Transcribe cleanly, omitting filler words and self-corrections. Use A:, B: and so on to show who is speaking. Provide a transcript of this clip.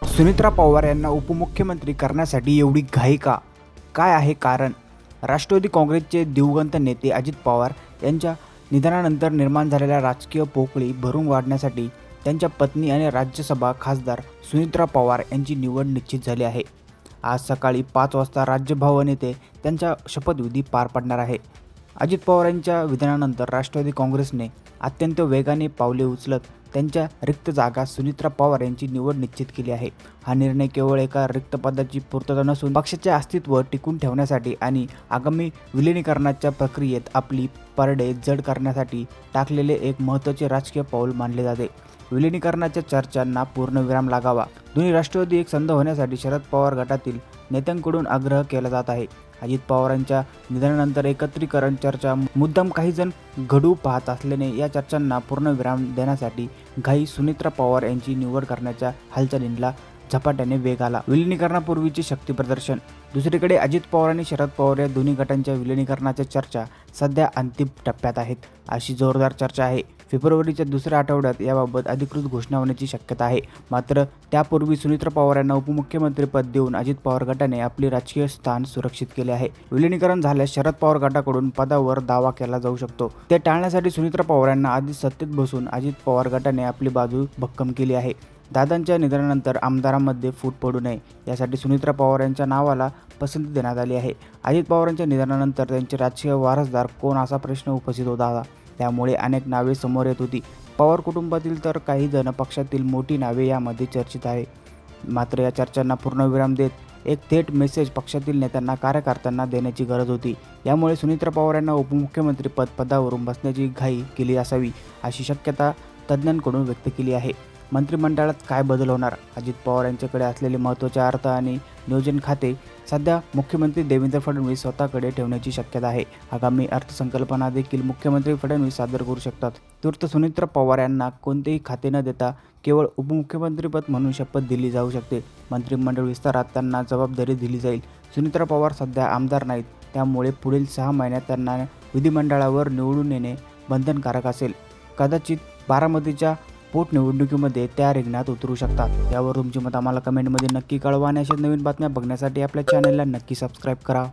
A: सुनेत्रा पवार यांना उपमुख्यमंत्री करण्यासाठी एवढी घाई का? काय आहे कारण? राष्ट्रवादी काँग्रेसचे दिवंगत नेते अजित पवार यांच्या निधनानंतर निर्माण झालेल्या राजकीय पोकळी भरून काढण्यासाठी त्यांच्या पत्नी आणि राज्यसभा खासदार सुनेत्रा पवार यांची निवड निश्चित झाली आहे. आज सकाळी 5 वाजता राज्यभवन येथे त्यांचा शपथविधी पार पडणार आहे. अजित पवार यांच्या विधानानंतर राष्ट्रवादी काँग्रेसने अत्यंत वेगाने पावले उचलत त्यांच्या रिक्त जागा सुनेत्रा पवार यांची निवड निश्चित केली आहे. हा निर्णय केवळ एका रिक्त पदाची पूर्तता नसून पक्षाचे अस्तित्व टिकून ठेवण्यासाठी आणि आगामी विलिनीकरणाच्या प्रक्रियेत आपली पारडे जड करण्यासाठी टाकलेले एक महत्त्वाचे राजकीय पाऊल मानले जाते. विलिनीकरणाच्या चर्चांना पूर्णविराम लागावा. दोन्ही राष्ट्रवादी एक संध होण्यासाठी शरद पवार गटातील नेत्यांकडून आग्रह केला जात आहे. अजित पवारांच्या निधनानंतर एकत्रीकरण चर्चा मुद्दाम काही जण घडू पाहत असल्याने या चर्चांना पूर्णविराम देण्यासाठी घाई सुनेत्रा पवार यांची निवड करण्याच्या हालचालींना झपाट्याने वेग आला. विलिनीकरणापूर्वीचे शक्ती प्रदर्शन. दुसरीकडे अजित पवार आणि शरद पवार या दोन्ही गटांच्या विलिनीकरणाच्या चर्चा सध्या अंतिम टप्प्यात आहेत. अशी जोरदार चर्चा आहे. फेब्रुवारीच्या दुसऱ्या आठवड्यात याबाबत अधिकृत घोषणा होण्याची शक्यता आहे. मात्र त्यापूर्वी सुनेत्रा पवार यांना उपमुख्यमंत्रीपद देऊन अजित पवार गटाने आपले राजकीय स्थान सुरक्षित केले आहे. विलिनीकरण झाल्यास शरद पवार गटाकडून पदावर दावा केला जाऊ शकतो. ते टाळण्यासाठी सुनेत्रा पवार यांना आधीच सत्तेत बसून अजित पवार गटाने आपली बाजू भक्कम केली आहे. दादांच्या निधनानंतर आमदारांमध्ये फूट पडू नये यासाठी सुनेत्रा पवार यांच्या नावाला पसंती देण्यात आली आहे. अजित पवारांच्या निधनानंतर त्यांचे राजकीय वारसदार कोण असा प्रश्न उपस्थित होता. त्यामुळे अनेक नावे समोर येत होती. पवार कुटुंबातील तर काही जण पक्षातील मोठी नावे यामध्ये चर्चित आहे. मात्र या चर्चांना पूर्णविराम देत एक थेट मेसेज पक्षातील नेत्यांना कार्यकर्त्यांना देण्याची गरज होती. यामुळे सुनेत्रा पवार यांना उपमुख्यमंत्री पदावरून बसण्याची घाई केली असावी अशी शक्यता तज्ज्ञांकडून व्यक्त केली आहे. मंत्रिमंडळात काय बदल होणार? अजित पवार यांच्याकडे असलेले महत्त्वाचे अर्थ आणि नियोजन खाते सध्या मुख्यमंत्री देवेंद्र फडणवीस स्वतःकडे ठेवण्याची शक्यता आहे. आगामी अर्थसंकल्पना देखील मुख्यमंत्री फडणवीस सादर करू शकतात. तूर्त सुनेत्रा पवार यांना कोणतेही खाते न देता केवळ उपमुख्यमंत्रीपद म्हणून शपथ दिली जाऊ शकते. मंत्रिमंडळ विस्तारात त्यांना जबाबदारी दिली जाईल. सुनेत्रा पवार सध्या आमदार नाहीत, त्यामुळे पुढील 6 महिन्यात त्यांना विधिमंडळावर निवडून येणे बंधनकारक असेल. कदाचित बारामतीच्या पोटनिवडणुकीमध्ये त्या रिंगणात उतरू शकतात. यावर तुमचे मत आम्हाला कमेंटमध्ये नक्की कळवा आणि अशा नवीन बातम्या बघण्यासाठी आपल्या चॅनलला नक्की सबस्क्राईब करा.